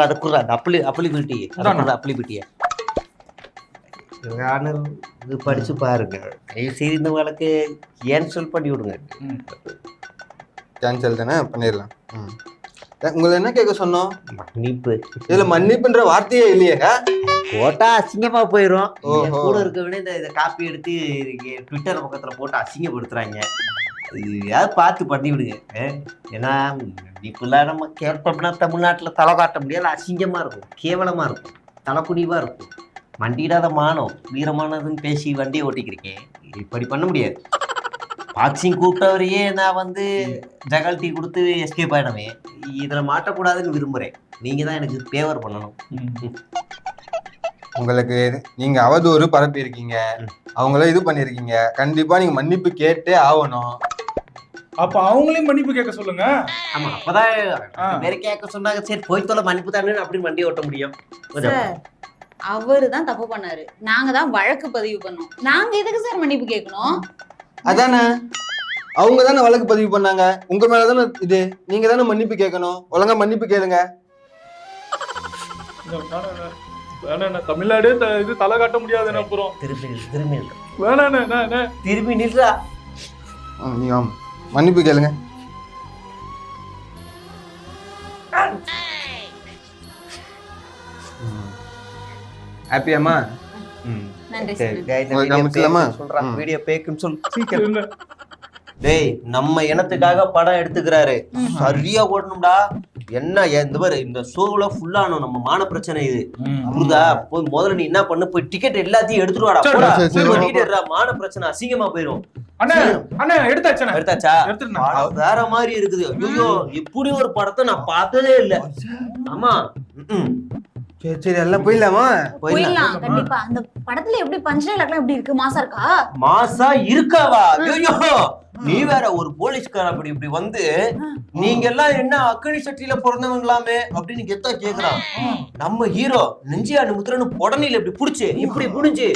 அதுக்குள்ள அந்த அப்ளிபிலிட்டி அப்ளிபிலிட்டியை இது படிச்சு பாருங்க. சரி இந்த வழக்கு கேன்சல் பண்ணி விடுங்க. கேன்சல் தானே பண்ணிடலாம். உங்களை என்ன கேட்க சொன்னோம்? மன்னிப்பு. இதுல மன்னிப்புன்ற வார்த்தையே இல்லையேங்க. போட்டா அசிங்கமா போயிடும். கூட இருக்க விட இதை காப்பி எடுத்து ட்விட்டர் பக்கத்துல போட்டு அசிங்கப்படுத்துறாங்க. யாவது பார்த்து பண்ணி விடுங்க. ஏன்னா இப்பெல்லாம் நம்ம கேட்டோம்னா தமிழ்நாட்டில் தலை காட்ட முடியாது. அசிங்கமா இருக்கும், கேவலமா இருக்கும், தலைக்குடிவா இருக்கும். வண்டியிடாத மானம் வீரமானதுன்னு பேசி வண்டியை ஓட்டிக்கிறேன். இப்படி பண்ண முடியாது. பாக்ஸிங் கூப்பிட்டவரையே நான் வந்து ஜகல் டீ கொடுத்து எஸ்கேப் ஆயிடுவேன். இதுல மாட்டக்கூடாதுன்னு விரும்புறேன். நீங்க தான் எனக்கு ஃபேவர் பண்ணணும். உங்களுக்கு நீங்க அவதூறு பரப்பி இருக்கீங்க, அவங்கள இது பண்ணிருக்கீங்க. கண்டிப்பா நீங்க மன்னிப்பு கேட்டே ஆகணும். அப்ப அவங்களையும் மன்னிப்பு கேட்க சொல்லுங்க. ஆமா, அப்பதான் வேற கேட்க சொன்னாங்க. சரி போய் தொலை மன்னிப்பு தானே அப்படின்னு வண்டி ஓட்ட முடியும். அவரு தான் தப்பு பண்ணாரு, நாங்க தான் வழக்கு பதிவு பண்ணோம். நாங்க எதுக்கு சார் மன்னிப்பு கேட்கணும்? அதானே, அவங்க தானே வழக்கு பதிவு பண்ணாங்க. உங்க மேலதானே இது. நீங்க தானே மன்னிப்பு கேட்கணும். ஒழுங்கா மன்னிப்பு கேளுங்க. தமிழ்நாடு இது தலை காட்ட முடியாது. அப்புறம் திரும்பி நில்றா. நீ மன்னிப்பு கேளுங்க. ஹாப்பியாமா? வீடியோ பேக்குன்னு சொல்லு. டேய், நம்ம இனத்துக்காக படம் எடுத்துக்கிறாரு, சரியா ஓடணும்டா. என்ன இந்த பாரு, இந்த ஷோல ஃபுல்லானோம் நம்ம மான பிரச்சனை இது. புரியுதா? போய் முதல்ல நீ என்ன பண்ணு, போய் டிக்கெட் எல்லாத்தையும் எடுத்துட்டு வாடா. மான பிரச்சனை அசிங்கமா போயிரும். எடுத்தாச்சா? வேற மாதிரி இருக்குது. ஐயோ, இப்படி ஒரு படத்தை நான் பார்த்ததே இல்ல. ஆமா, சரி சரி எல்லாம் போயிடலாமா? போயிடலாம் கண்டிப்பா. அந்த படத்துல எப்படி பஞ்சடைலாக்லாம் எப்படி இருக்கு? மாசா இருக்கா? மாசா இருக்காவா? ஐயோ, நீ வேற ஒரு போலீஸ்கார அப்படி இப்படி வந்து நீங்க எல்லாம் என்ன அக்கனி சட்டியில பிறந்தவங்களாமே அப்படின்னு கெத்தா கேக்குறான். நம்ம ஹீரோ நெஞ்சியாண்டு முத்திரன்னு புடனில இப்படி புடிச்சு இப்படி புடிஞ்சு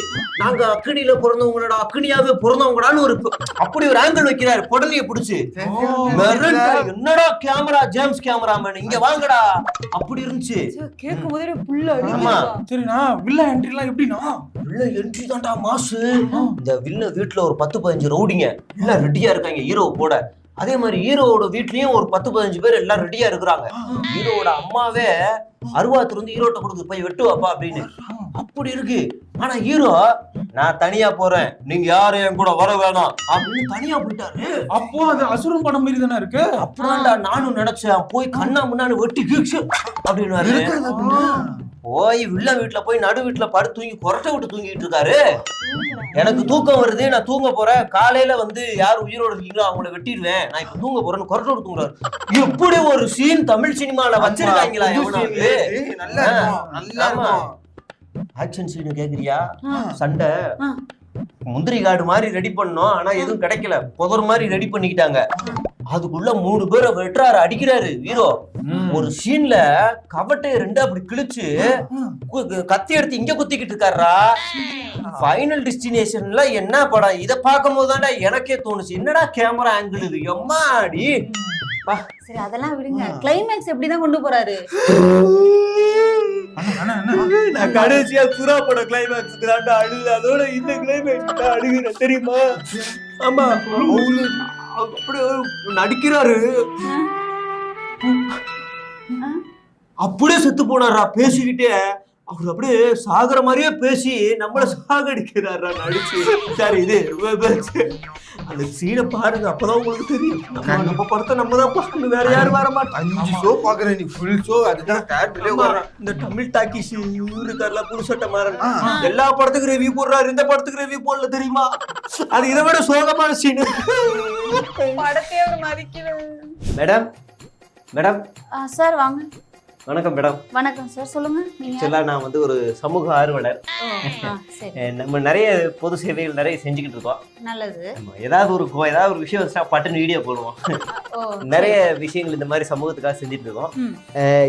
நாங்க அக்கனியில பிறந்தவங்களோட அக்கனியாவே பிறந்தவங்கடான்னு ஒரு அப்படி ஒரு ஆங்கிள் வைக்கிறாரு. புடனிய புடிச்சு என்னடா கேமரா, ஜேம்ஸ் கேமராமேன் இங்க வாங்கடா அப்படி இருந்துச்சு. கேக்கும் போதே புள்ள. ஆமா, சரிண்ணா. வில்ல என்ட்ரி எல்லாம் எப்படின்னா? வில்ல என்ட்ரி தான்டா மாசு. இந்த வில்ல வீட்டுல ஒரு 10-15 ரவுடிங்க எல்லாம் ரெடியா இருக்காங்க ஹீரோ போட. அதே மாதிரி ஹீரோவோட வீட்லயும் ஒரு 10-15 பேர் எல்லாம் ரெடியா இருக்கிறாங்க. ஹீரோவோட அம்மாவே அருவாத்து வந்து ஹீரோட்ட கொடுத்து போய் வெட்டுவாப்பா அப்படின்னு அப்படி இருக்கு. ஆனா ஹீரோ நான் தனியா போறேன், நீங்க யாரும் என் கூட வர வேணாம் அப்படின்னு தனியா போயிட்டாரு. அப்போ அது அசுரன் படம் மாதிரி தானே இருக்கு. அப்படின்டா நானும் நினைச்சேன். போய் கண்ணா முன்னாடி வெட்டி கீச்சு அப்படின்னு போய் வில்ல வீட்டுல போய் நடு வீட்டுல படுத்து தூங்கி கொரட்டை விட்டு தூங்கிட்டு இருக்காரு. எனக்கு தூக்கம் வருது, நான் தூங்க போறேன், காலையில வந்து யார் உயிரோடு இருக்கீங்களோ அவங்கள வெட்டிடுவேன், நான் இப்ப தூங்க போறேன்னு கொரட்டை விட்டு தூங்குறாரு. எப்படி ஒரு சீன் தமிழ் சினிமால வச்சிருக்காங்களா? ஆக்ஷன் சீன் கேக்குறியா? சண்டை முந்திரி காடு மாதிரி ரெடி பண்ணோம், ஆனா எதுவும் கிடைக்கல. புதர் மாதிரி ரெடி பண்ணிக்கிட்டாங்க. அதுக்குள்ள 3 பேரை வெட்டுறாரு, அடிக்கிறாரு ஹீரோ. ஒரு சீன்ல கவட்டைய 2 அப்படி கிழிச்சு கத்தி எடுத்து இங்க குத்திக்கிட்டு இருக்காரா. ஃபைனல் டெஸ்டினேஷன்ல என்ன படம்? இத பார்க்கும் போதுதான்டா எனக்கே தோணுச்சு, என்னடா கேமரா ஆங்கிள் இது, எம்மாடி. சரி அதெல்லாம் விடுங்க, கிளைமேக்ஸ் எப்படிதான் கொண்டு போறாரு? நான் கடைசியா சுறா பட கிளைமேக்ஸ்க்கு தான்டா அழுது, அதோட இந்த கிளைமேக்ஸ் அழுகுறேன் தெரியுமா? ஆமா, அப்படியே நடிக்கிறாரு, அப்படியே செத்து போனாரா பேசிக்கிட்டே. அவர் அப்படியே சாகர மாதிரியே பேசி நம்மள சாகடிக்கிறாரா நடிச்சு. சரி இது அந்த சீனை பாருங்க, அப்பதான் உங்களுக்கு தெரியும். நம்ம படத்தை நம்ம தான் பார்க்கணும், வேற யாரும் வர மாட்டாங்க. 5 ஷோ பாக்குறேன், நீ ஃபுல் ஷோ அதுதான் தியேட்டர்லயே வர்றேன். இந்த தமிழ் டாக்கிஸ் இருக்கார்ல புதுசட்ட மாறன், எல்லா படத்துக்கு ரிவ்யூ போடுறாரு, இந்த படத்துக்கு ரிவ்யூ போடல தெரியுமா? அது இதை விட சோகமான சீன். படத்தையே ஒரு மதிக்கல. மேடம் மேடம் சார் வாங்க. வணக்கம் மேடம். வணக்கம் சார், சொல்லுங்க. நீங்க நான் வந்து ஒரு சமூக ஆர்வலர். நம்ம நிறைய பொது சேவைகள் நிறைய செஞ்சுக்கிட்டு இருக்கோம். நல்லது. ஏதாவது ஒரு விஷயம் வச்சா பட்டுன்னு வீடியோ போடுவோம். நிறைய விஷயங்கள் இந்த மாதிரி சமூகத்துக்காக செஞ்சுட்டு இருக்கோம்.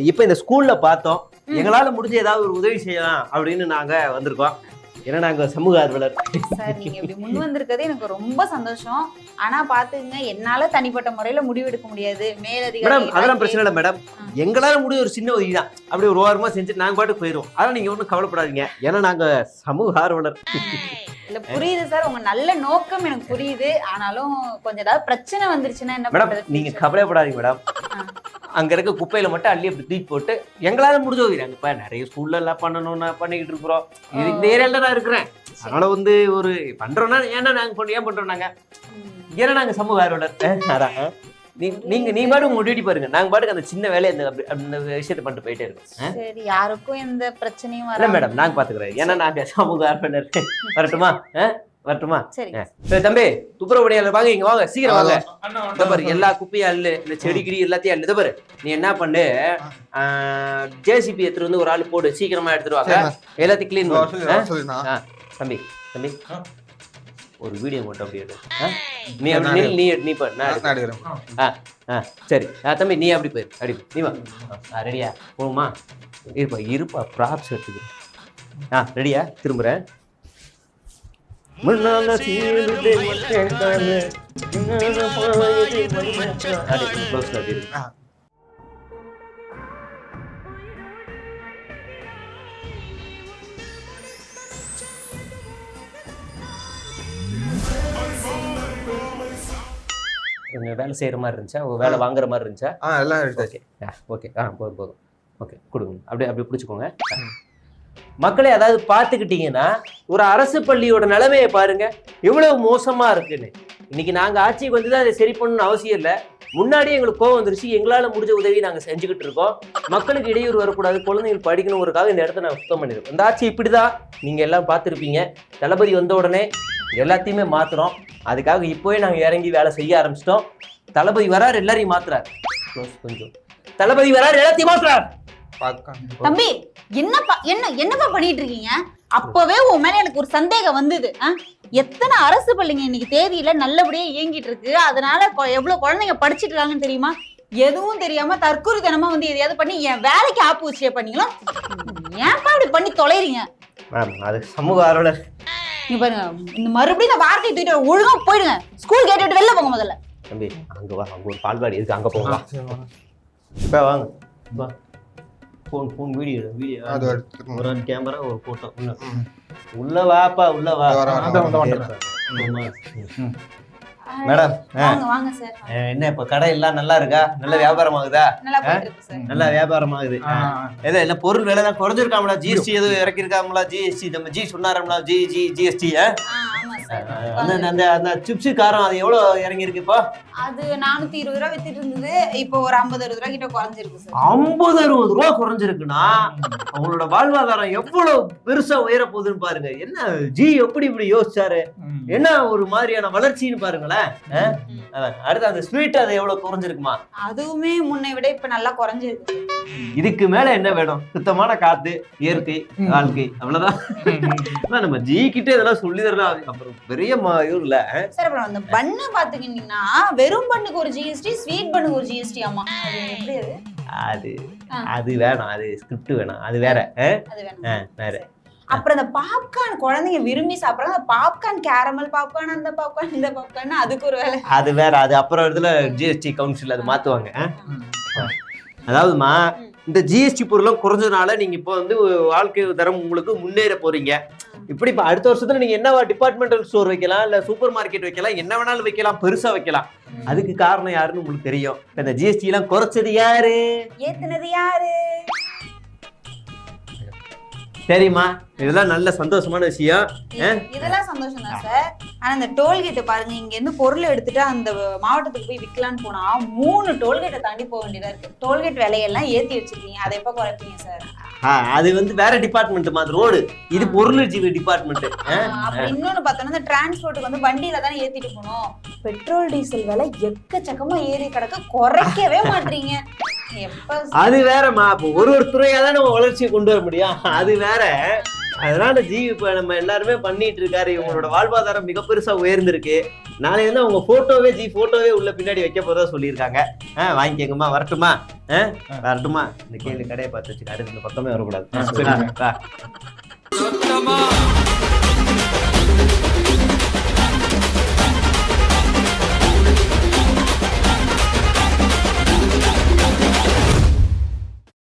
இப்ப இந்த ஸ்கூல்ல பார்த்தோம், எங்களால முடிஞ்ச ஏதாவது ஒரு உதவி செய்யலாம் அப்படின்னு நாங்க வந்திருக்கோம். ஏன்னா நாங்க சமூக ஆர்வலர். சார் நீங்க இப்படி முன் வந்திருக்கிறது எனக்கு ரொம்ப சந்தோஷம். ஆனா பாத்துங்க, என்னால தனிப்பட்ட முறையில முடிவெடுக்க முடியாது. மேலதிகாரி மேடம் அதெல்லாம் பிரச்சனை இல்லை மேடம். எங்களால முடிய ஒரு சின்ன உதவி தான், அப்படி ஒரு ஓரமா செஞ்சு நாங்க பாட்டுக்கு போயிடுவோம். அதெல்லாம் நீங்க ஒன்றும் கவலைப்படாதீங்க, ஏன்னா நாங்க சமூக ஆர்வலர். இல்ல புரியுது சார், உங்க நல்ல நோக்கம் எனக்கு புரியுது. ஆனாலும் கொஞ்சம் ஏதாவது பிரச்சனை வந்துருச்சுன்னா என்ன மேடம் பண்றது? நீங்க கவலைப்படாதீங்க மேடம். அங்க இருக்க குப்பையில மட்டும் அள்ளி அப்படி தூக்கி போட்டு எங்களால முடிஞ்ச உதவி. நாங்க இப்ப நிறைய ஸ்கூல்ல எல்லாம் பண்ணணும்னா பண்ணிக்கிட்டு இருக்கிறோம். இது இந்த ஏரியால நான் இருக்கிறேன். அதனால வந்து ஒரு பண்றோம்னா ஏன்னா நாங்க ஏன் பண்றோம் நாங்க, ஏன்னா நாங்க சமூக ஆர்வலர். அதான் நீங்க பாட்டு உங்க டியூட்டி பாருங்க, நாங்க பாட்டுக்கு அந்த சின்ன வேலையை அந்த விஷயத்தை பண்ணிட்டு போயிட்டே இருக்கோம். சரி, யாருக்கும் எந்த பிரச்சனையும் இல்ல வராம. மேடம் நாங்க பாத்துக்கிறோம், ஏன்னா நாங்க சமூக ஆர்வலர். வரட்டுமா? வரட்டுமா? சரி. சரி தம்பி, துப்புரவு பணியாளர் வாங்க, இங்க வாங்க, சீக்கிரம் வாங்க. அண்ணா இத பாரு, எல்லா குப்பையும் அள்ளு, இந்த செடி கிடி எல்லாத்தையும் அள்ளு. இத பாரு, நீ என்ன பண்ணு, ஜேசிபி எடுத்துட்டு வந்து ஒரு ஆள் போடு, சீக்கிரமா எடுத்துட்டு வாங்க, எல்லாத்தையும் கிளீன் பண்ணு. தம்பி தம்பி ஒரு வீடியோ மட்டும் அப்படி எடு. நீ அப்படி நீ பண்ணு. சரி தம்பி, நீ அப்படி போயிரு, அப்படி நீ வா. ரெடியா? போகுமா? இருப்பா ப்ராப்ஸ் எடுத்துக்கிறேன். ரெடியா? திரும்புறேன். வேலை செய்யற மாதிரி இருந்துச்சா, வேலை வாங்குற மாதிரி இருந்துச்சா? எல்லாம் எடுத்தாச்சு. ஓகே போதும். ஓகே கொடுங்க, அப்படியே அப்படி பிடிச்சிக்கோங்க. மக்களே, அதாவது பார்த்துக்கிட்டீங்கன்னா ஒரு அரசு பள்ளியோட நிலைமையை பாருங்க எவ்வளவு மோசமா இருக்குன்னு. இன்னைக்கு நாங்க ஆட்சிக்கு வந்து அதை சரி பண்ணணும்னு அவசியம் இல்லை. முன்னாடியே எங்களுக்கு கோவம் வந்துருச்சு. எங்களால முடிஞ்ச உதவி நாங்க செஞ்சுக்கிட்டு இருக்கோம். மக்களுக்கு இடையூறு வரக்கூடாது, குழந்தைகள் படிக்கணுங்கிறதுக்காக இந்த இடத்த நாங்கள் சுத்தம் பண்ணிருக்கோம். இந்த ஆட்சி இப்படிதான், நீங்க எல்லாம் பார்த்துருப்பீங்க. தளபதி வந்த உடனே எல்லாத்தையுமே மாத்துறோம். அதுக்காக இப்போவே நாங்க இறங்கி வேலை செய்ய ஆரம்பிச்சிட்டோம். தளபதி வராரு, எல்லாரையும் மாத்துறாரு. கொஞ்சம் தளபதி வராரு, எல்லாத்தையும் மாத்துறாரு. தம்பி என்னப்பா பண்ணிட்டு இருக்கீங்க? அப்பவே உன் மேல எனக்கு ஒரு சந்தேகம் வந்தது. எத்தனை அரசு பள்ளிங்க இன்னைக்கு தேதியில நல்லபடியா இயங்கிட்டு இருக்கு. அதனால எவ்வளவு குழந்தைங்க படிச்சுட்டு இருக்காங்கன்னு தெரியுமா? எதுவும் தெரியாம தற்கொலைத்தனமா வந்து எதையாவது பண்ணி என் வேலைக்கு ஆப்பு வச்சே பண்ணீங்களா? ஏன்ப்பா இப்படி பண்ணி தொலைறீங்க? அது சமூக ஆர்வலர். நீ பாருங்க, இந்த மறுபடியும் இந்த வார்த்தையை தூக்கிட்டு ஒழுங்கா போயிடுங்க. ஸ்கூல் கேட்டு விட்டு வெளில போங்க முதல்ல. தம்பி அங்க வா, அங்க ஒரு பால்வாடி இருக்கு, அங்க போகலாம். இப்ப வாங்க வா. போன் வீடியோ ஒரு கேமரா ஒரு போட்டோ. உள்ள வாப்பா, உள்ள வா. மேடம் வாங்க சார். என்ன இப்ப கடை எல்லாம் நல்லா இருக்கா? நல்ல வியாபாரம் ஆகுதா? நல்லா வியாபாரம் ஆகுது. என்ன பொருள் விலை தான் குறைஞ்சிருக்காங்களா? ஜிஎஸ்டி எதுவும் இறக்கிருக்காங்களா? ஜிஎஸ்டி நம்ம ஜி சொன்னாரா? ஜிஎஸ்டி அந்த சிப்ஸ் காரம் அது எவ்வளவு இறங்கி இருக்கு இப்போ? அது 420 ரூபா வித்துட்டு இருந்தது. இப்போ ஒரு 50-60 ரூபா கிட்ட குறைஞ்சிருக்கு சார். 50-60 ரூபா குறைஞ்சிருக்குன்னா அவங்களோட வாழ்வாதாரம் எவ்வளவு பெருசா உயர போகுதுன்னு பாருங்க. என்ன ஜி எப்படி இப்படி யோசிச்சாரு? என்ன ஒரு மாதிரியான வளர்ச்சின்னு பாருங்களேன். அடுத்து அந்த ஸ்வீட் அது எவ்வளவு குறைஞ்சிருக்குமா? அதுவுமே முன்னை விட இப்ப நல்லா குறைஞ்சிருக்கு. இதுக்கு மேல என்ன வேணும்? சுத்தமான காத்து, இயற்கை வாழ்க்கை, அவ்வளவுதான். நம்ம ஜி கிட்ட இதெல்லாம் சொல்லி தரலாம். அப்புறம் பெரிய இல்ல சார். அப்புறம் அந்த பண்ணு பாத்துக்கிட்டீங்கன்னா வெறும் பண்ணுக்கு ஒரு ஜிஎஸ்டி, ஸ்வீட் பண்ணுக்கு ஒரு ஜிஎஸ்டி. ஆமா, அது எப்படி? அது வேணாம், அது ஸ்கிரிப்ட் வேணாம், அது வேற. வேற. அப்புறம் அந்த பாப்கார்ன் குழந்தைங்க விரும்பி சாப்பிடுறாங்க. பாப்கார்ன், கேரமல் பாப்கார்ன், அந்த பாப்கார்ன், இந்த பாப்கார்ன், அதுக்கு ஒரு வேலை. அது வேற. அது அப்புறம் இதுல ஜிஎஸ்டி கவுன்சில் அது மாத்துவாங்க. அதாவதுமா, இந்த ஜிஎஸ்டி பொருளும் குறைஞ்சதுனால நீங்க இப்போ வந்து வாழ்க்கை தரம் உங்களுக்கு முன்னேற போறீங்க. இப்படி இப்ப அடுத்த வருஷத்துல நீங்க என்ன டிபார்ட்மெண்டல் ஸ்டோர் வைக்கலாம், இல்ல சூப்பர் மார்க்கெட் வைக்கலாம், என்ன வேணாலும் வைக்கலாம், பெருசா வைக்கலாம். அதுக்கு காரணம் யாருன்னு உங்களுக்கு தெரியும். இந்த ஜிஎஸ்டி எல்லாம் குறைச்சது யாரு? ஏத்துனது யாரு தெரியுமா? இதெல்லாம் நல்ல சந்தோஷமான விஷயம். இதெல்லாம் சந்தோஷம் தான் சார். ஆனா இந்த டோல்கேட்டை பாருங்க, இங்க இருந்து பொருள் எடுத்துட்டு அந்த மாவட்டத்துக்கு போய் விற்கலான்னு போனா 3 டோல்கேட்டை தாண்டி போக வேண்டியதா இருக்கு. டோல்கேட் விலையெல்லாம் ஏத்தி வச்சிருக்கீங்க, அதை எப்ப குறைப்பீங்க சார்? அது வந்து வேற டிபார்ட்மெண்ட் மாதிரி ரோடு, இது பொருள் டிபார்ட்மெண்ட். அப்புறம் இன்னொன்னு பார்த்தோம்னா இந்த டிரான்ஸ்போர்ட்டுக்கு வந்து வண்டியில தானே ஏத்திட்டு போகணும். பெட்ரோல் டீசல் விலை எக்கச்சக்கமா ஏறி கிடக்க, குறைக்கவே மாட்டீங்க. அது வேறமா. அப்போ ஒரு துறையா தான் நம்ம வளர்ச்சியை கொண்டு வர முடியும். அது வேற. அதனால இப்ப நம்ம எல்லாருமே பண்ணிட்டு இருக்காரு. இவங்களோட வாழ்வாதாரம் மிக பெருசா உயர்ந்திருக்கு. நாளைக்கு வந்து அவங்க போட்டோவே போட்டோவே உள்ள பின்னாடி வைக்க போறதா சொல்லியிருக்காங்க. வாங்கிக்கங்கம்மா. வரட்டுமா? வரட்டுமா? இந்த கேள்வி கடையை பார்த்து வச்சுக்க, அடுத்து இந்த பக்கமே வரக்கூடாது.